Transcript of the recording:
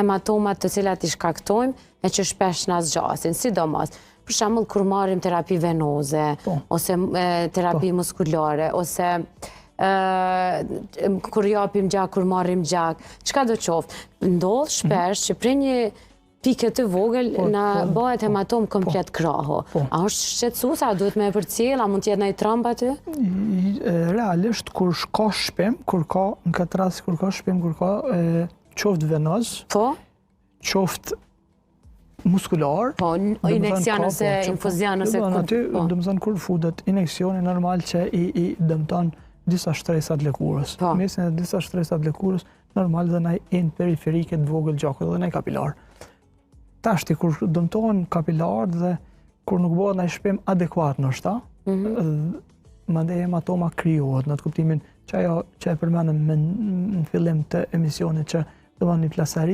hematomat të cilat i shkaktojmë e që shpesh na zgjasin, sidomos. Për shembull, kur marrim terapi venoze, ose terapi muskulare, ose kur japim gjak, kur marrim gjak, çka do qoftë. Ndodh shpesh që prej një pike të vogël na bëhet hematom komplet krahu. A është shqetësues, a duhet me e përcjell, a mund të jetë ndonjë tromb aty? Realisht kur ka shpim, në këtë rast kur ka shpim, kur ka qoftë venoz, qoftë muskular, injekcion ose infuzion ose aty, domethënë kur futet injeksioni normal që i dëmton disa shtresat lëkurës. Mesin e disa shtresat lëkurës, normal dhe na enë periferike të vogël gjakut dhe na kapilar. Tashti kur dëmtohen kapilar dhe kur nuk bëhet ndaj shpim adekuat ndoshta, mandej hematoma krijohet në të kuptimin që ajo që e përmendëm në fillim të emisionit që do të një plasari